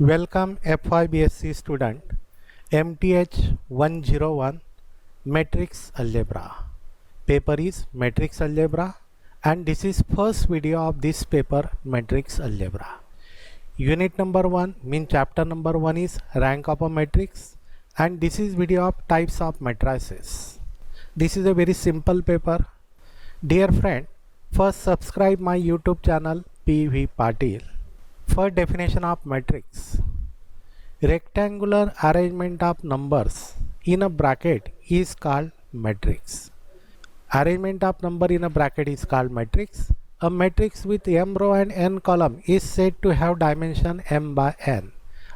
Welcome FYBSc student MTH 101 Matrix Algebra. Paper is Matrix Algebra and this is first video of this paper Matrix Algebra. Unit number 1 mean chapter number 1 is rank of a matrix and this is video of types of matrices. This is a very simple paper. Dear friend, first subscribe my YouTube channel PV Patil. For definition of matrix, rectangular arrangement of numbers in a bracket is called matrix. Arrangement of number in a bracket is called matrix. A matrix with m row and n column is said to have dimension m by n.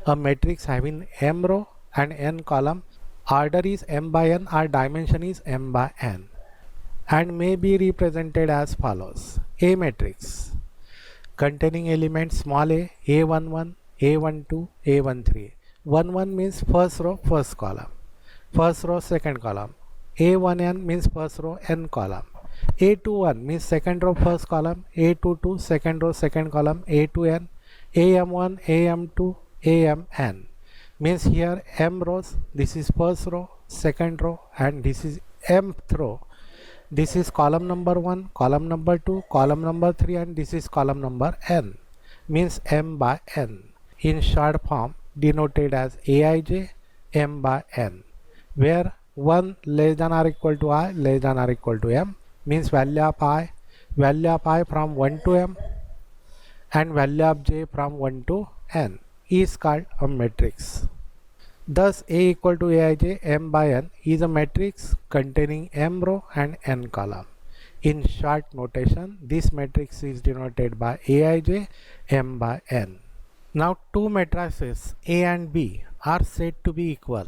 A matrix having m row and n column, order is m by n or dimension is m by n and may be represented as follows. A matrix containing elements small a, a11, a12, a13. 11 means first row, first column. First row, second column. A1n means first row, n column. A21 means second row, first column. A22, second row, second column. A2n, am1, am2, amn. Means here m rows, this is first row, second row, and this is mth row. This is column number 1, column number 2, column number 3 and this is column number n, means m by n. In short form denoted as aij m by n, where 1 less than or equal to I less than or equal to m means value of I from 1 to m and value of j from 1 to n is called a matrix. Thus, A equal to Aij m by n is a matrix containing m row and n column. In short notation, this matrix is denoted by Aij m by n. Now, two matrices A and B are said to be equal.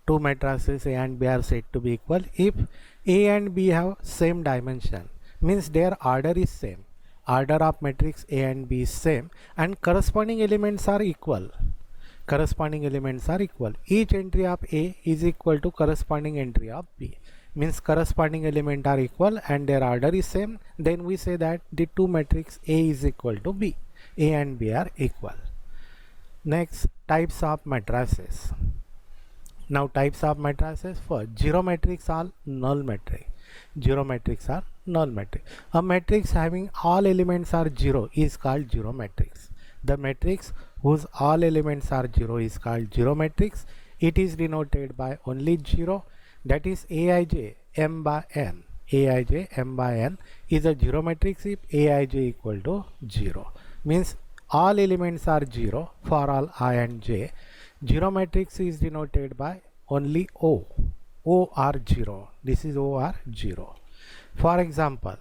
Two matrices A and B are said to be equal if A and B have same dimension, means their order is same. Order of matrix A and B is same and corresponding elements are equal. Corresponding elements are equal. Each entry of A is equal to corresponding entry of B. Means corresponding element are equal and their order is same. Then we say that the two matrix A is equal to B. A and B are equal. Next, types of matrices. Now types of matrices for zero matrix or null matrix. Zero matrix or null matrix. A matrix having all elements are zero is called zero matrix. The matrix whose all elements are 0 is called zero matrix. It is denoted by only 0, that is Aij m by n. Aij m by n is a zero matrix if Aij equal to 0. Means all elements are 0 for all I and j. Zero matrix is denoted by only O. O are 0. This is O are 0. For example,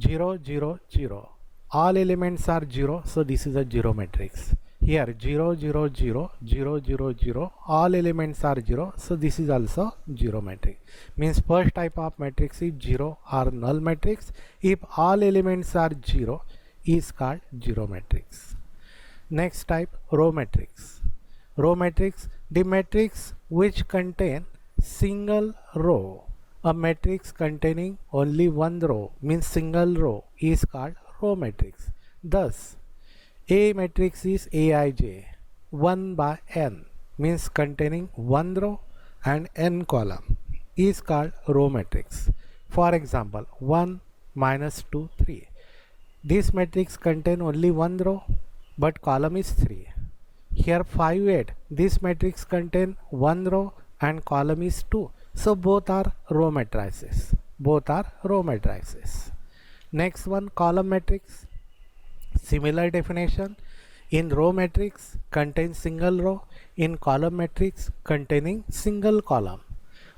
0, 0, 0. All elements are 0, so this is a zero matrix. Here 0, 0, 0, 0, 0, 0, all elements are 0, so this is also zero matrix. Means first type of matrix is 0 or null matrix if all elements are 0 is called zero matrix. Next type, row matrix. Row matrix, the matrix which contain single row. A matrix containing only one row means single row is called row matrix. Thus, A matrix is Aij 1 by n means containing one row and n column is called row matrix. For example, 1 minus 2 3. This matrix contain only one row but column is 3. Here 5 8. This matrix contain one row and column is 2. So both are row matrices. Both are row matrices. Next one, column matrix. Similar definition. In row matrix contains single row. In column matrix containing single column.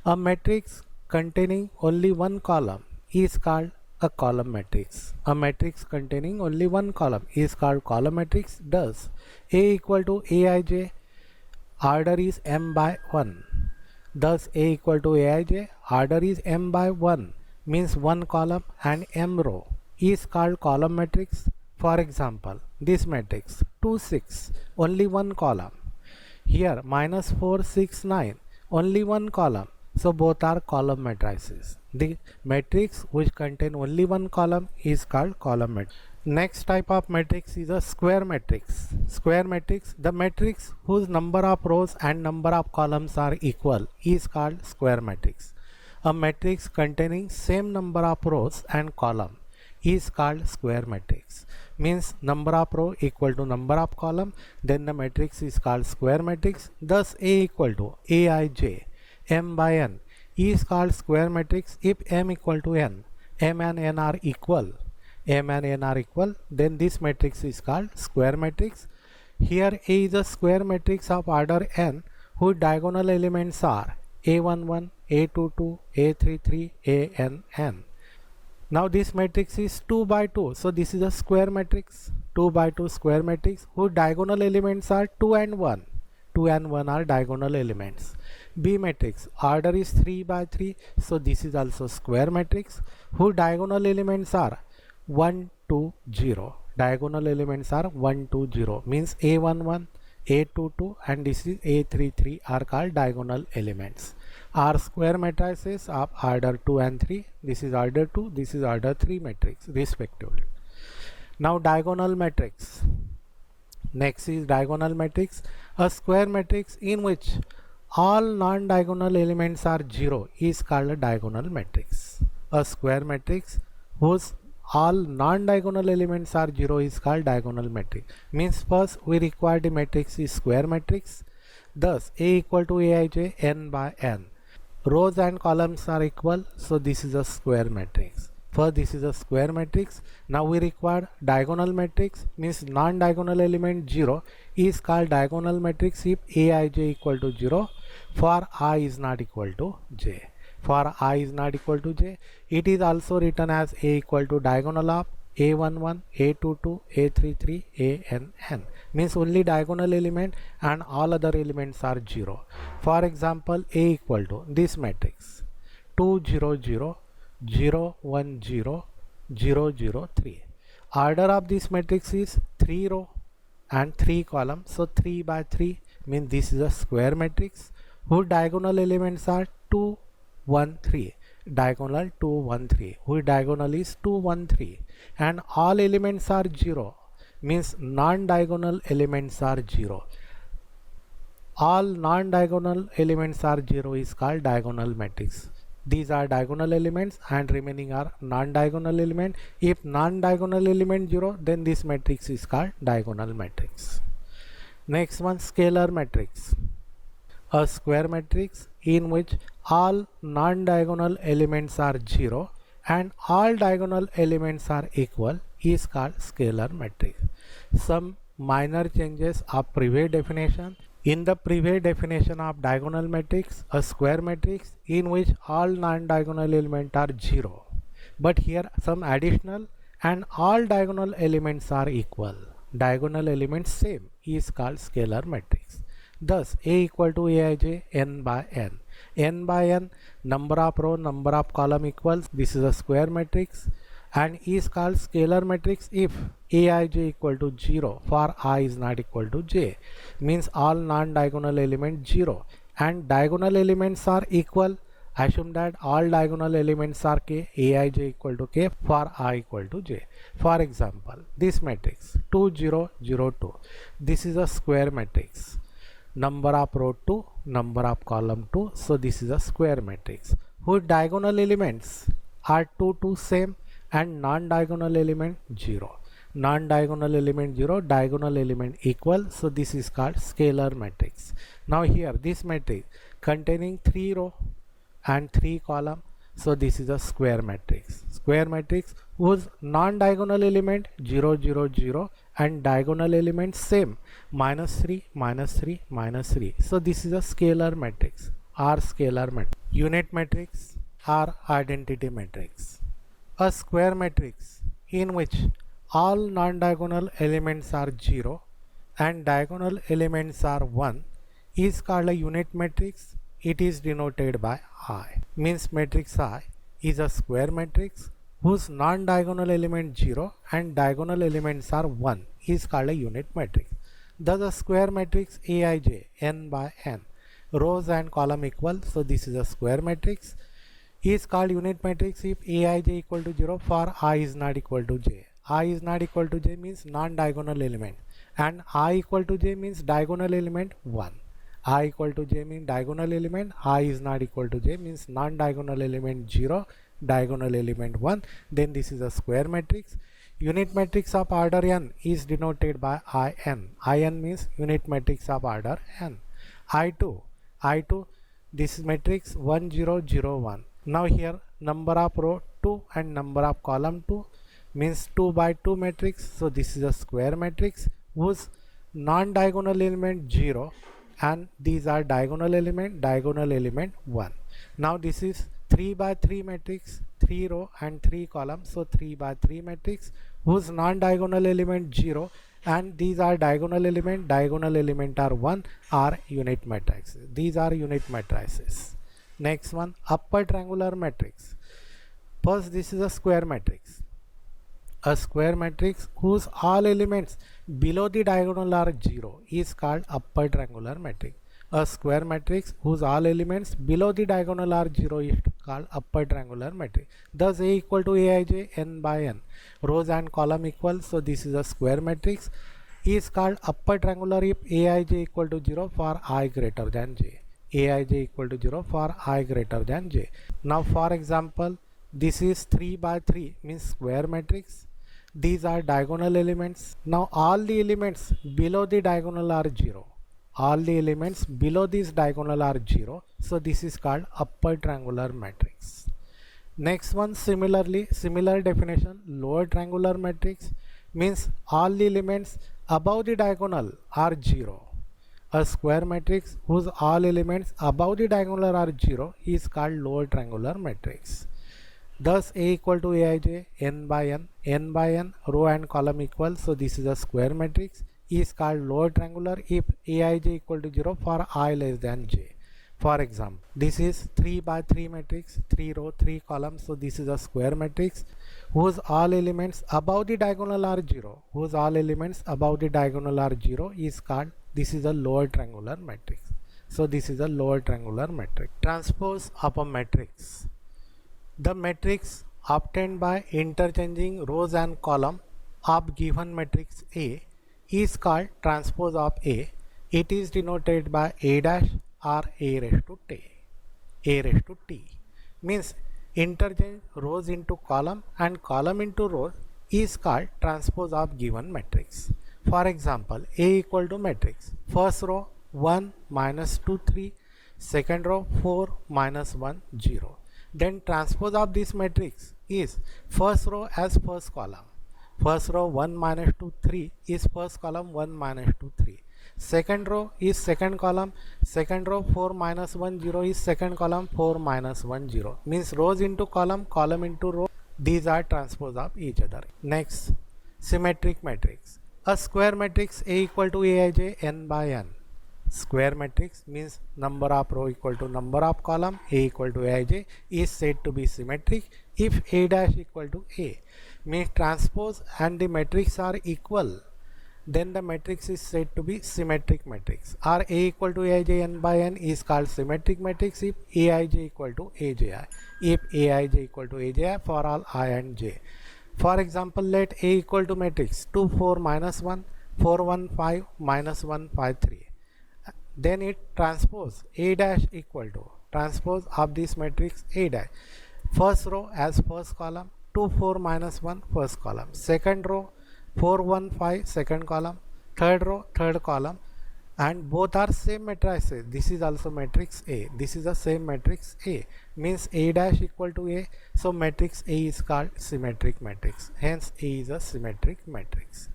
A matrix containing only one column is called a column matrix. A matrix containing only one column is called column matrix. Thus, A equal to Aij, order is m by 1. Thus, A equal to Aij, order is m by 1 means one column and m row is called column matrix. For example, this matrix 2 6 only one column. Here minus 4 6 9 only one column So both are column matrices. The matrix which contain only one column is called column matrix. Next type of matrix is a square matrix. Square matrix, the matrix whose number of rows and number of columns are equal is called square matrix. A matrix containing same number of rows and column is called square matrix. Means number of row equal to number of column, then the matrix is called square matrix. Thus A equal to Aij m by n is called square matrix if m equal to n, m and n are equal, then this matrix is called square matrix. Here A is a square matrix of order n whose diagonal elements are a11, a22, a33, an. Now this matrix is 2 by 2, so this is a square matrix, 2 by 2 square matrix whose diagonal elements are 2 and 1. 2 and 1 are diagonal elements. B matrix, order is 3 by 3, so this is also square matrix whose diagonal elements are 1, 2, 0. Diagonal elements are 1, 2, 0, means a11, a22 and this is a33 are called diagonal elements. Are square matrices of order 2 and 3. This is order 2, this is order 3 matrix respectively. Now diagonal matrix. Next is diagonal matrix, a square matrix in which all non-diagonal elements are 0 is called a diagonal matrix. A square matrix whose all non-diagonal elements are 0 is called diagonal matrix. Means first we require the matrix is square matrix. Thus A equal to Aij n by n. Rows and columns are equal, so this is a square matrix. First this is a square matrix. Now we require diagonal matrix, means non-diagonal element 0 is called diagonal matrix if Aij equal to 0 for I is not equal to j. For I is not equal to j, it is also written as A equal to diagonal of a11, a22, a33, an. Means only diagonal element and all other elements are 0. For example, A equal to this matrix 2, 0, 0, 0, 1, 0, 0, 0, 3. Order of this matrix is 3 row and 3 column. So 3 by 3 means this is a square matrix whose diagonal elements are 2, 1, 3. Diagonal 2, 1, 3. Whose diagonal is 2, 1, 3. And all elements are 0. Means non-diagonal elements are 0. All non-diagonal elements are 0 is called diagonal matrix. These are diagonal elements and remaining are non-diagonal element. If non-diagonal element 0, then this matrix is called diagonal matrix. Next one, scalar matrix. A square matrix in which all non-diagonal elements are 0 and all diagonal elements are equal is called scalar matrix. Some minor changes of previous definition. In the previous definition of diagonal matrix, a square matrix in which all non-diagonal elements are 0. But here some additional and all diagonal elements are equal. Diagonal elements same is called scalar matrix. Thus A equal to Aij n by n. N by n, number of row, number of column equals. This is a square matrix and is called scalar matrix if Aij equal to 0 for I is not equal to j. Means all non-diagonal element 0 and diagonal elements are equal. Assume that all diagonal elements are k, Aij equal to k for I equal to j. For example, this matrix 2, 0, 0, 2. This is a square matrix. Number of row 2, number of column 2. So this is a square matrix whose diagonal elements are 2, 2 same and non-diagonal element 0. Non-diagonal element 0, diagonal element equal. So this is called scalar matrix. Now here this matrix containing 3 row and 3 column. So this is a square matrix. Square matrix whose non-diagonal element 0, 0, 0 and diagonal element same -3, -3, -3. So this is a scalar matrix or scalar matrix. Unit matrix or identity matrix. A square matrix in which all non-diagonal elements are 0 and diagonal elements are 1 is called a unit matrix. It is denoted by I. Means matrix I is a square matrix whose non-diagonal element 0 and diagonal elements are 1 is called a unit matrix. Thus a square matrix Aij n by n. rows and column equal, so this is a square matrix, is called unit matrix if aij equal to 0 for I is not equal to j. I is not equal to j means non-diagonal element, and I equal to j means diagonal element 1. I equal to j means diagonal element, I is not equal to j means non-diagonal element 0, diagonal element 1. Then this is a square matrix. Unit matrix of order n is denoted by In. In means unit matrix of order n. I2, this is matrix 1 0 0 1. Now here number of row 2 and number of column 2 means 2 by 2 matrix. So this is a square matrix whose non-diagonal element 0 and these are diagonal element 1. Now this is 3 by 3 matrix, 3 row and 3 columns, so 3 by 3 matrix whose non-diagonal element 0 and these are diagonal element are 1 are unit matrices. These are unit matrices. Next one, upper triangular matrix. First, this is a square matrix. A square matrix whose all elements below the diagonal are 0 is called upper triangular matrix. A square matrix whose all elements below the diagonal are 0 is called upper triangular matrix. Thus A equal to Aij n by n. Rows and column equal, so this is a square matrix, is called upper triangular if Aij equal to 0 for I greater than j. Aij equal to 0 for I greater than j. Now for example, this is 3 by 3 means square matrix. These are diagonal elements. Now all the elements below the diagonal are 0. All the elements below this diagonal are 0. So this is called upper triangular matrix. Next one, similar definition, lower triangular matrix means all the elements above the diagonal are 0. A square matrix whose all elements above the diagonal are 0 is called lower triangular matrix. Thus A equal to Aij n by n, row and column equal, so this is a square matrix, is called lower triangular if Aij equal to 0 for I less than j. For example, this is 3 by 3 matrix, 3 row 3 columns, so this is a square matrix whose all elements above the diagonal are 0, is called, this is a lower triangular matrix. So this is a lower triangular matrix. Transpose of a matrix. The matrix obtained by interchanging rows and column of given matrix A is called transpose of A. It is denoted by A dash or A raised to T. A raised to T means interchange rows into column and column into rows is called transpose of given matrix. For example, A equal to matrix first row 1 minus 2 3, second row 4 minus 1 0. Then transpose of this matrix is first row as first column. First row 1 minus 2 3 is first column 1 minus 2 3. Second row is second column. Second row 4 minus 1 0 is second column 4 minus 1 0. Means rows into column, column into row. These are transpose of each other. Next, symmetric matrix. A square matrix A equal to Aij n by n. Square matrix means number of row equal to number of column, A equal to Aij is said to be symmetric if A dash equal to A. Means transpose and the matrix are equal, then the matrix is said to be symmetric matrix. Or A equal to Aij n by n is called symmetric matrix if Aij equal to Aj. If Aij equal to Aj for all I and j. For example, let A equal to matrix 2 4 minus 1, 4 1 5 minus 1 5 3. Then it transpose A dash equal to transpose of this matrix A dash. First row as first column, 2 4 minus 1 first column. Second row 4 1 5 second column. Third row third column, and both are same matrices. This is also matrix A. This is the same matrix A. Means A dash equal to A. So matrix A is called symmetric matrix. Hence A is a symmetric matrix.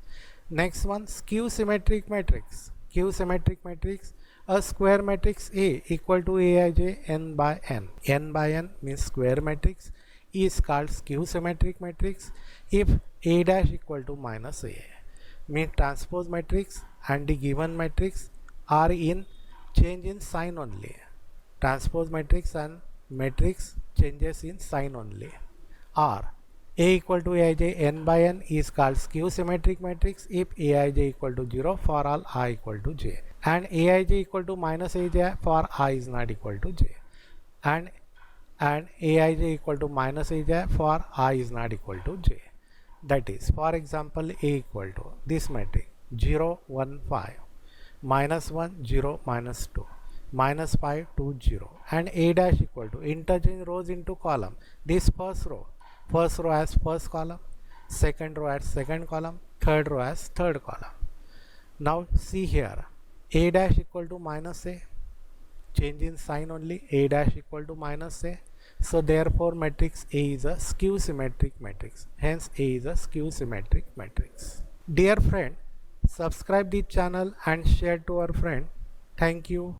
Next one, skew symmetric matrix. Skew symmetric matrix. A square matrix A equal to Aij n by n. N by n means square matrix is called skew symmetric matrix if A dash equal to minus A. Means transpose matrix and the given matrix are in change in sign only. Transpose matrix and matrix changes in sign only. Or A equal to Aij n by n is called skew symmetric matrix if Aij equal to 0 for all I equal to j. and aij equal to minus aj for I is not equal to j, and aij equal to minus aj for I is not equal to j. That is, for example, a equal to this matrix 0 1 5 minus 1 0 minus 2 minus 5 2 0, and a dash equal to interchange rows into column. This first row as first column, second row as second column, third row as third column. Now see here, a dash equal to minus a, change in sign only, a dash equal to minus a. So therefore matrix A is a skew symmetric matrix. Hence A is a skew symmetric matrix. Dear friend, subscribe the channel and share to our friend. Thank you.